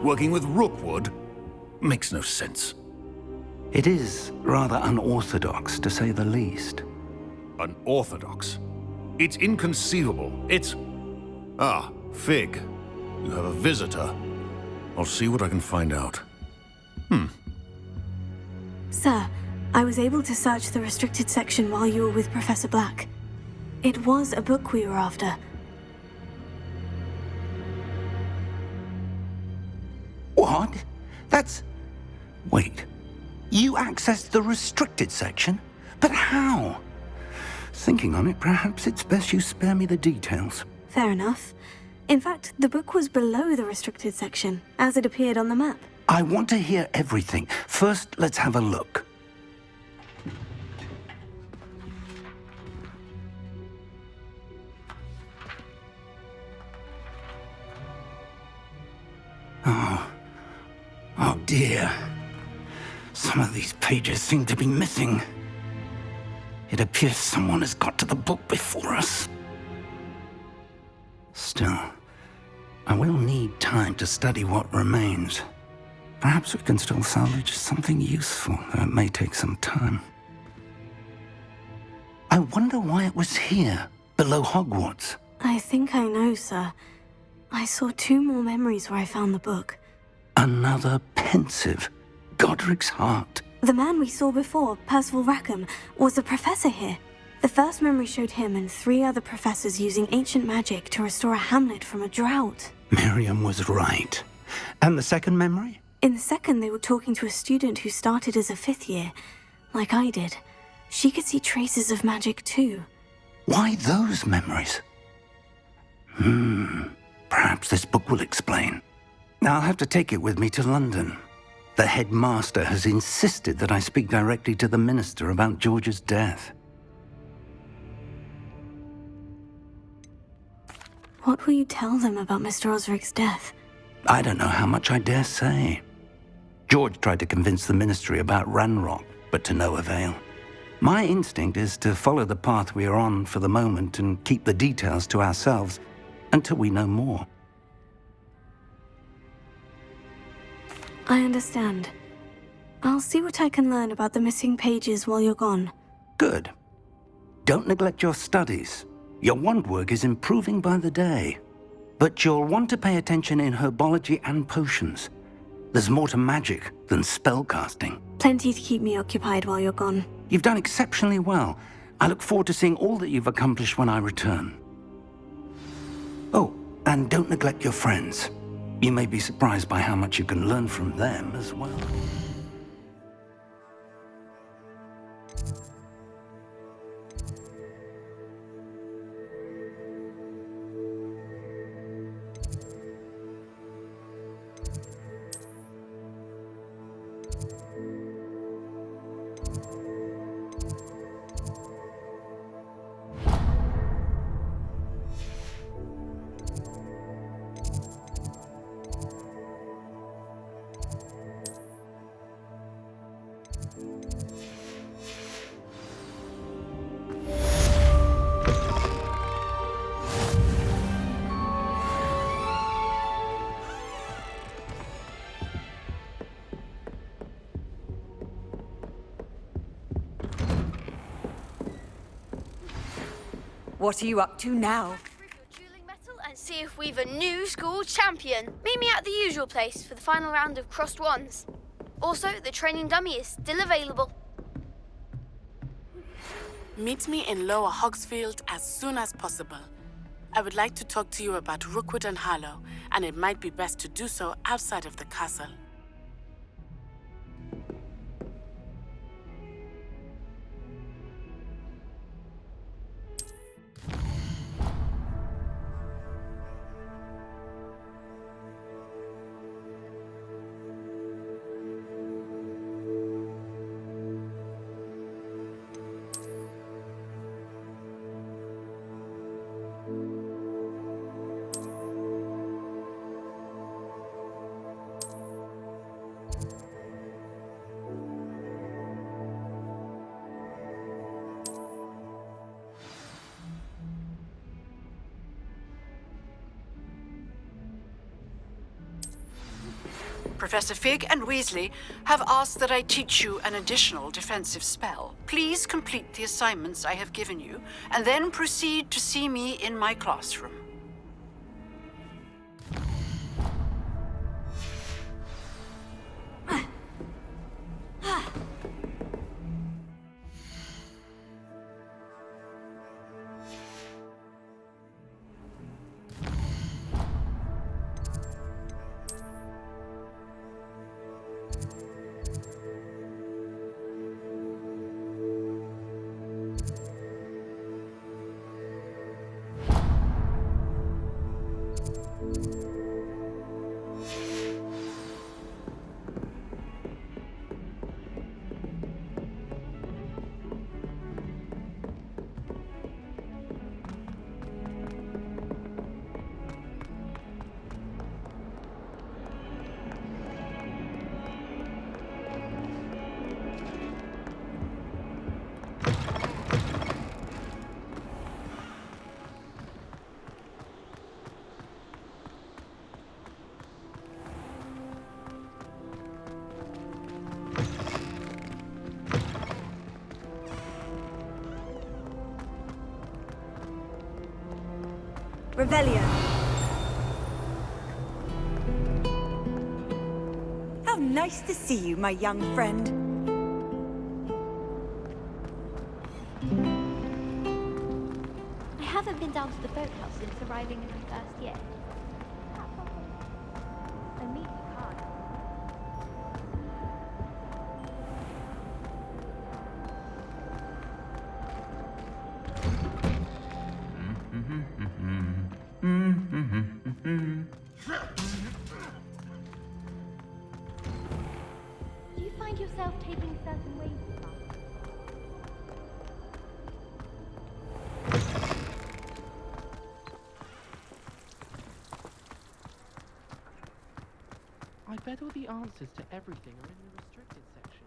working with Rookwood? Makes no sense. It is rather unorthodox, to say the least. Unorthodox? It's inconceivable. It's... Ah, Fig. You have a visitor. I'll see what I can find out. Sir, I was able to search the restricted section while you were with Professor Black. It was a book we were after. What? That's... Wait. You accessed the restricted section? But how? Thinking on it, perhaps it's best you spare me the details. Fair enough. In fact, the book was below the restricted section, as it appeared on the map. I want to hear everything. First, let's have a look. Oh dear. Some of these pages seem to be missing. It appears someone has got to the book before us. Still, I will need time to study what remains. Perhaps we can still salvage something useful, though it may take some time. I wonder why it was here, below Hogwarts. I think I know, sir. I saw 2 more memories where I found the book. Another pensive. Godric's heart. The man we saw before, Percival Rackham, was a professor here. The first memory showed him and 3 other professors using ancient magic to restore a hamlet from a drought. Miriam was right. And the second memory? In the second, they were talking to a student who started as a 5th year, like I did. She could see traces of magic too. Why those memories? Perhaps this book will explain. I'll have to take it with me to London. The headmaster has insisted that I speak directly to the minister about George's death. What will you tell them about Mr. Osric's death? I don't know how much I dare say. George tried to convince the ministry about Ranrock, but to no avail. My instinct is to follow the path we are on for the moment and keep the details to ourselves until we know more. I understand. I'll see what I can learn about the missing pages while you're gone. Good. Don't neglect your studies. Your wand work is improving by the day. But you'll want to pay attention in herbology and potions. There's more to magic than spellcasting. Plenty to keep me occupied while you're gone. You've done exceptionally well. I look forward to seeing all that you've accomplished when I return. Oh, and don't neglect your friends. You may be surprised by how much you can learn from them as well. What are you up to now? Prove your dueling metal and see if we've a new school champion. Meet me at the usual place for the final round of crossed wands. Also, the training dummy is still available. Meet me in Lower Hogsfield as soon as possible. I would like to talk to you about Rookwood and Harlow, and it might be best to do so outside of the castle. Professor Fig and Weasley have asked that I teach you an additional defensive spell. Please complete the assignments I have given you, and then proceed to see me in my classroom. Revelio. How nice to see you, my young friend. I haven't been down to the boathouse since arriving in my first year. I meet you hard. Do you find yourself taking certain ways in life? I bet all the answers to everything are in the restricted section.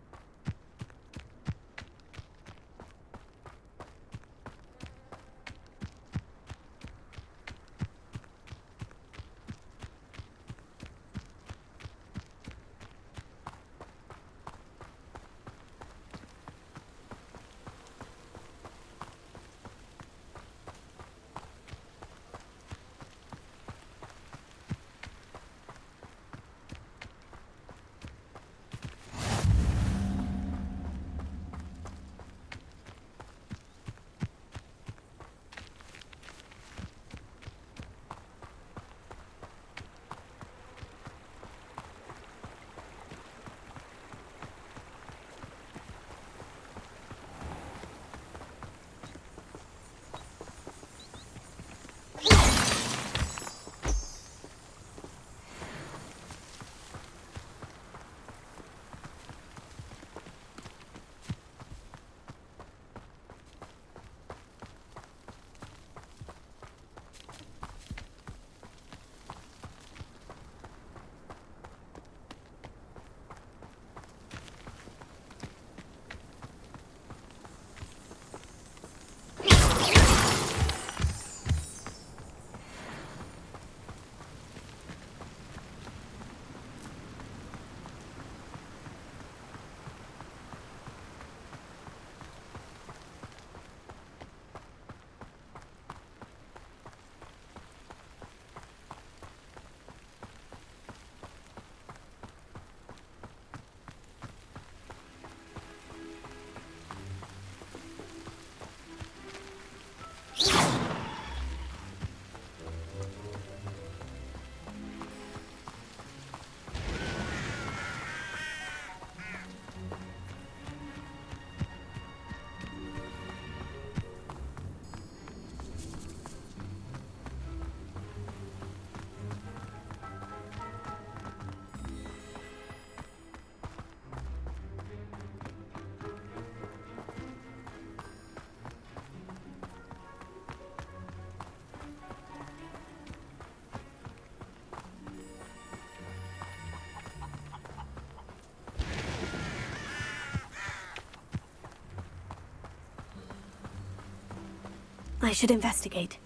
I should investigate.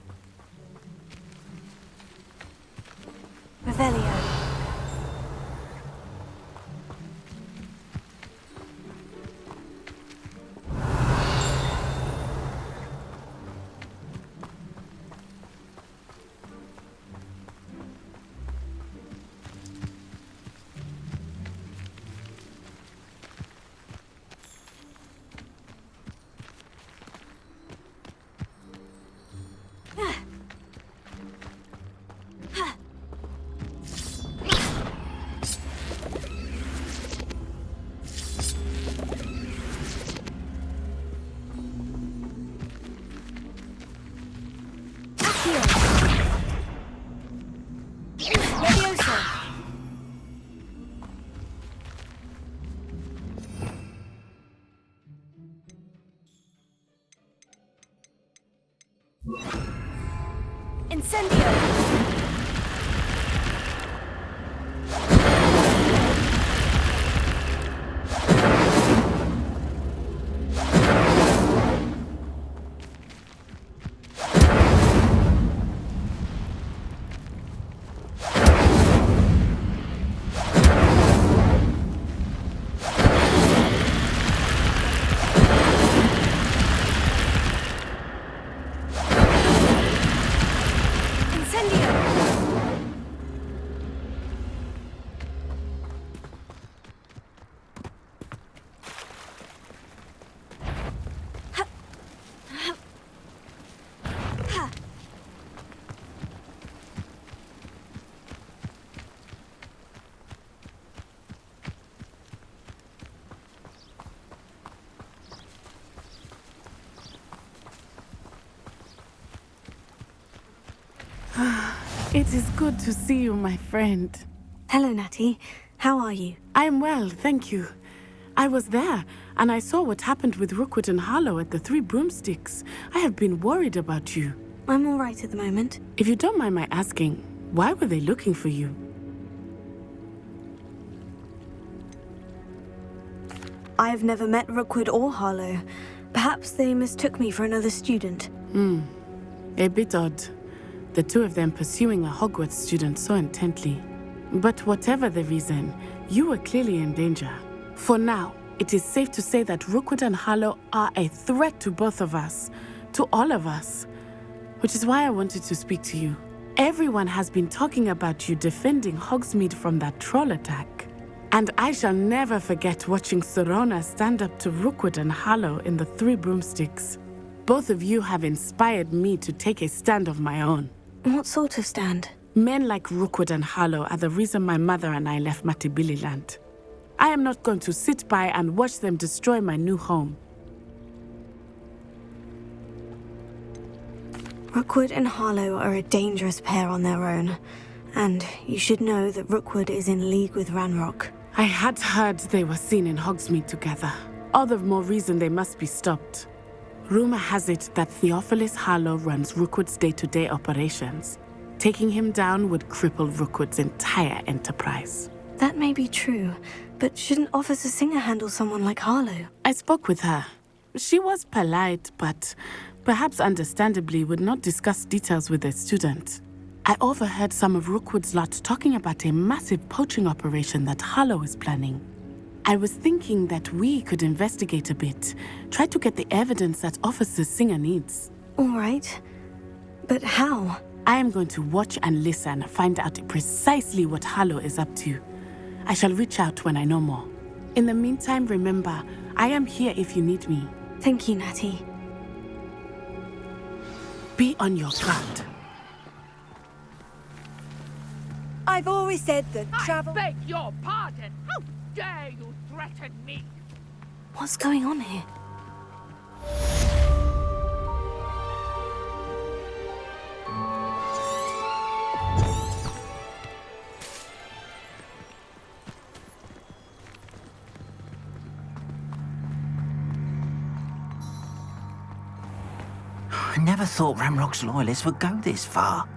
Revelio. Incendio! It is good to see you, my friend. Hello, Natty. How are you? I'm well, thank you. I was there, and I saw what happened with Rookwood and Harlow at the Three Broomsticks. I have been worried about you. I'm all right at the moment. If you don't mind my asking, why were they looking for you? I've never met Rookwood or Harlow. Perhaps they mistook me for another student. A bit odd. The two of them pursuing a Hogwarts student so intently. But whatever the reason, you were clearly in danger. For now, it is safe to say that Rookwood and Harlow are a threat to both of us, to all of us. Which is why I wanted to speak to you. Everyone has been talking about you defending Hogsmeade from that troll attack. And I shall never forget watching Serona stand up to Rookwood and Harlow in the Three Broomsticks. Both of you have inspired me to take a stand of my own. What sort of stand? Men like Rookwood and Harlow are the reason my mother and I left Matabeleland. I am not going to sit by and watch them destroy my new home. Rookwood and Harlow are a dangerous pair on their own. And you should know that Rookwood is in league with Ranrock. I had heard they were seen in Hogsmeade together. All the more reason they must be stopped. Rumor has it that Theophilus Harlow runs Rookwood's day-to-day operations. Taking him down would cripple Rookwood's entire enterprise. That may be true, but shouldn't Officer Singer handle someone like Harlow? I spoke with her. She was polite, but perhaps understandably would not discuss details with a student. I overheard some of Rookwood's lot talking about a massive poaching operation that Harlow is planning. I was thinking that we could investigate a bit, try to get the evidence that Officer Singer needs. All right. But how? I am going to watch and listen, find out precisely what Harlow is up to. I shall reach out when I know more. In the meantime, remember, I am here if you need me. Thank you, Natty. Be on your guard. I've always said that travel... I beg your pardon! How dare you threaten me? What's going on here? I never thought Ranrock's loyalists would go this far.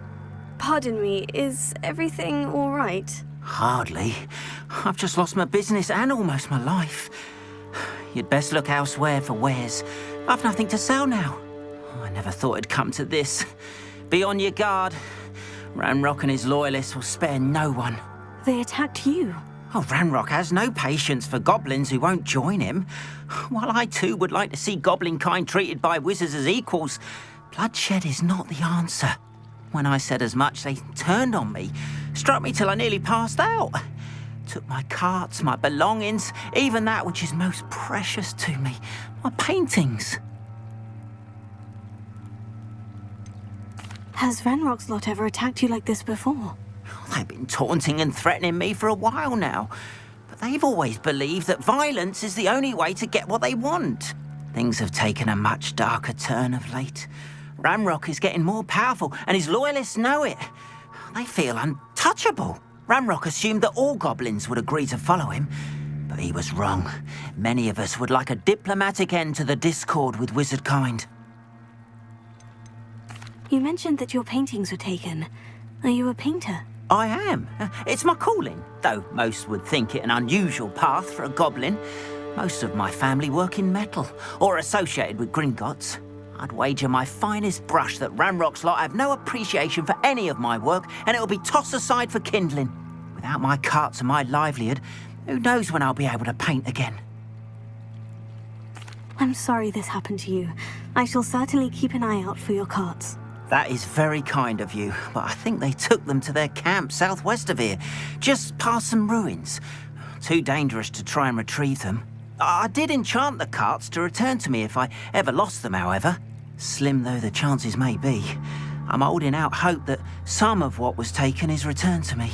Pardon me, is everything all right? Hardly. I've just lost my business and almost my life. You'd best look elsewhere for wares. I've nothing to sell now. I never thought it'd come to this. Be on your guard. Ranrock and his loyalists will spare no one. They attacked you. Oh, Ranrock has no patience for goblins who won't join him. While I too would like to see goblin kind treated by wizards as equals, bloodshed is not the answer. When I said as much, they turned on me, struck me till I nearly passed out. Took my carts, my belongings, even that which is most precious to me, my paintings. Has Ranrock's lot ever attacked you like this before? They've been taunting and threatening me for a while now, but they've always believed that violence is the only way to get what they want. Things have taken a much darker turn of late. Ranrock is getting more powerful, and his loyalists know it. They feel untouchable. Ranrock assumed that all goblins would agree to follow him, but he was wrong. Many of us would like a diplomatic end to the discord with wizard kind. You mentioned that your paintings were taken. Are you a painter? I am. It's my calling, though most would think it an unusual path for a goblin. Most of my family work in metal, or associated with Gringotts. I'd wager my finest brush that Ranrock's lot have no appreciation for any of my work, and it'll be tossed aside for kindling. Without my carts and my livelihood, who knows when I'll be able to paint again? I'm sorry this happened to you. I shall certainly keep an eye out for your carts. That is very kind of you, but I think they took them to their camp southwest of here, just past some ruins. Too dangerous to try and retrieve them. I did enchant the carts to return to me if I ever lost them, however. Slim though the chances may be, I'm holding out hope that some of what was taken is returned to me.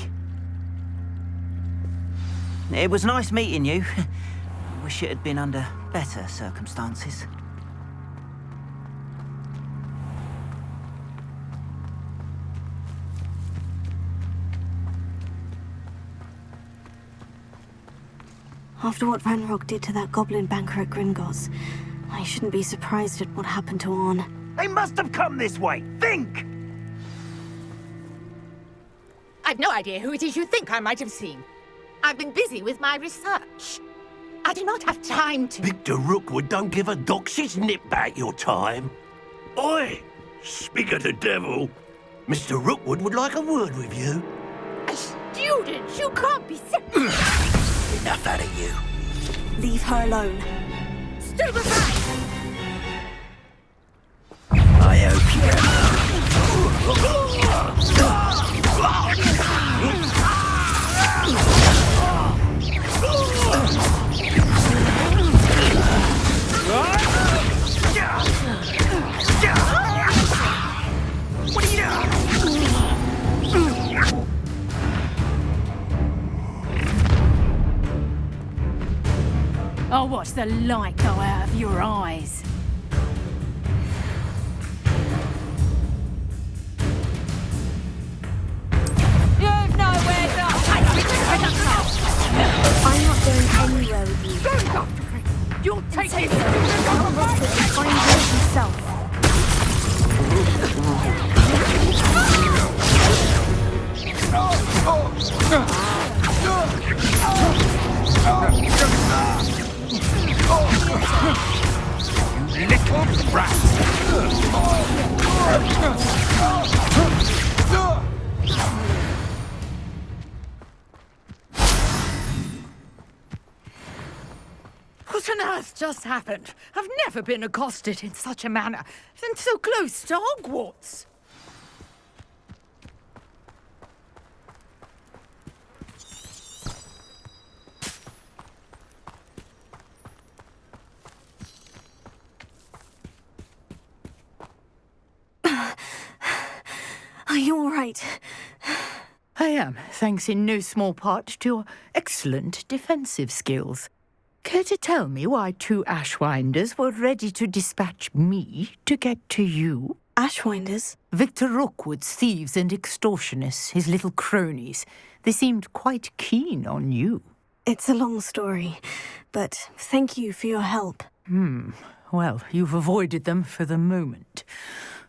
It was nice meeting you. I wish it had been under better circumstances. After what Ranrock did to that goblin banker at Gringotts, I shouldn't be surprised at what happened to Orn. They must have come this way. Think! I've no idea who it is you think I might have seen. I've been busy with my research. I do not have time to... Victor Rookwood don't give a doxy's nip back your time. Oi! Speak of the devil. Mr. Rookwood would like a word with you. A student? You can't be... Enough out of you. Leave her alone. Stand aside! I hope What are you doing? I'll watch the light go out of your eyes. You've nowhere to hide. I'm not going anywhere with you. Don't after me. You'll take it. Find yours yourself. You little brat! What on earth just happened? I've never been accosted in such a manner, and so close to Hogwarts. Are you all right? I am, thanks in no small part to your excellent defensive skills. Care to tell me why two Ashwinders were ready to dispatch me to get to you? Ashwinders? Victor Rookwood's thieves and extortionists, his little cronies. They seemed quite keen on you. It's a long story, but thank you for your help. Well, you've avoided them for the moment.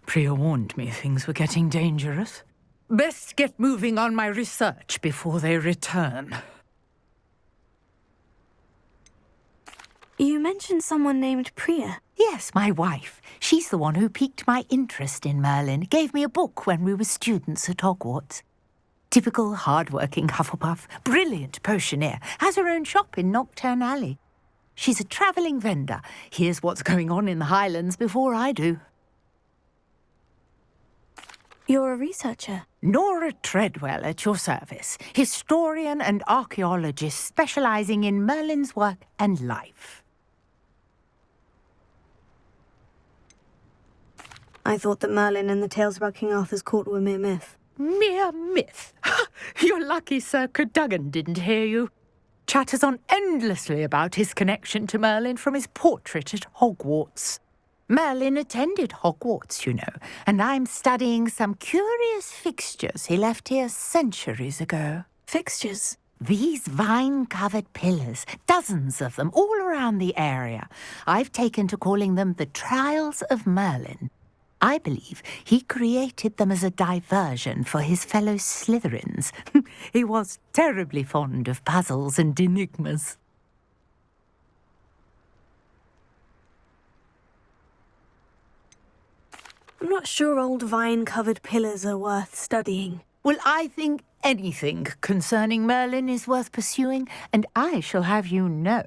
Priya warned me things were getting dangerous. Best get moving on my research before they return. You mentioned someone named Priya. Yes, my wife. She's the one who piqued my interest in Merlin. Gave me a book when we were students at Hogwarts. Typical hard-working Hufflepuff, brilliant potioneer, has her own shop in Knockturn Alley. She's a travelling vendor. Hears what's going on in the Highlands before I do. You're a researcher. Nora Treadwell at your service, historian and archaeologist specialising in Merlin's work and life. I thought that Merlin and the tales about King Arthur's court were mere myth. Mere myth? You're lucky Sir Cadogan didn't hear you. Chatters on endlessly about his connection to Merlin from his portrait at Hogwarts. Merlin attended Hogwarts, you know, and I'm studying some curious fixtures he left here centuries ago. Fixtures? These vine-covered pillars, dozens of them, all around the area. I've taken to calling them the Trials of Merlin. I believe he created them as a diversion for his fellow Slytherins. He was terribly fond of puzzles and enigmas. I'm not sure old vine-covered pillars are worth studying. Well, I think anything concerning Merlin is worth pursuing, and I shall have you know,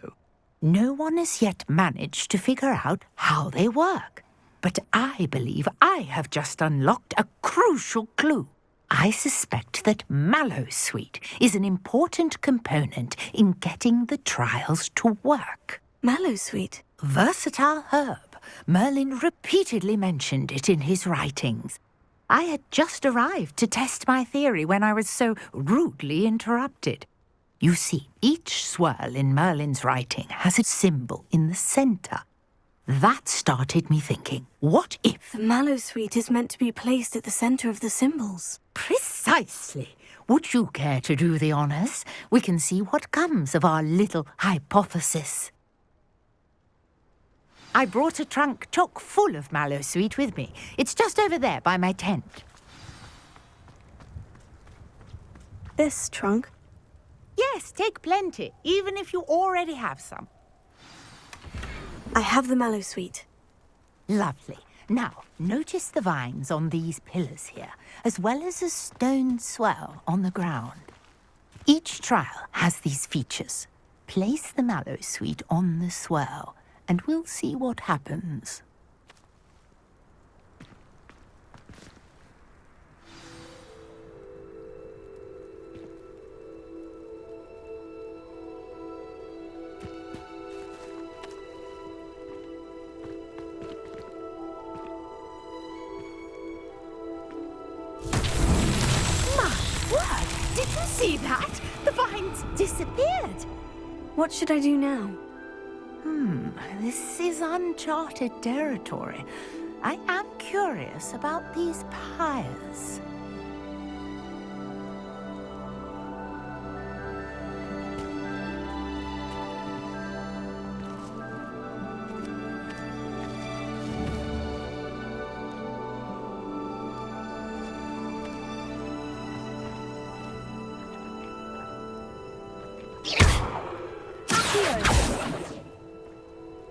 no one has yet managed to figure out how they work. But I believe I have just unlocked a crucial clue. I suspect that Mallowsweet is an important component in getting the trials to work. Mallowsweet? Versatile herb. Merlin repeatedly mentioned it in his writings. I had just arrived to test my theory when I was so rudely interrupted. You see, each swirl in Merlin's writing has a symbol in the centre. That started me thinking, what if... The Mallowsweet is meant to be placed at the centre of the symbols. Precisely. Would you care to do the honours? We can see what comes of our little hypothesis. I brought a trunk chock full of Mallowsweet with me. It's just over there by my tent. This trunk? Yes, take plenty, even if you already have some. I have the Mallowsweet. Lovely. Now, notice the vines on these pillars here, as well as a stone swell on the ground. Each trial has these features. Place the Mallowsweet on the swell, and we'll see what happens. Did you see that? The vines disappeared. What should I do now? This is uncharted territory. I am curious about these pyres.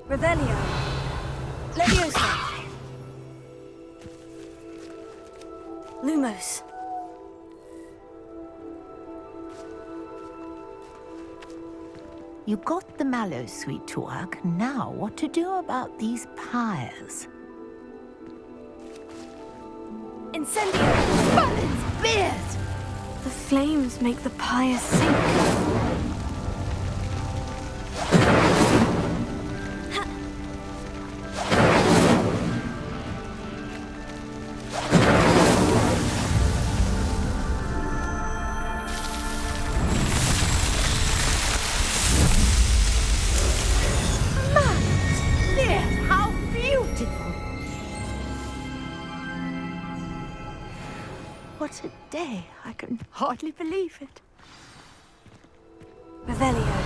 Revelio. Leviosa. Lumos. You got the Mallowsweet to work. Now what to do about these pyres? Incendio. Merlin's beard! The flames make the pyre sink. What a day. I can hardly believe it. Revelio.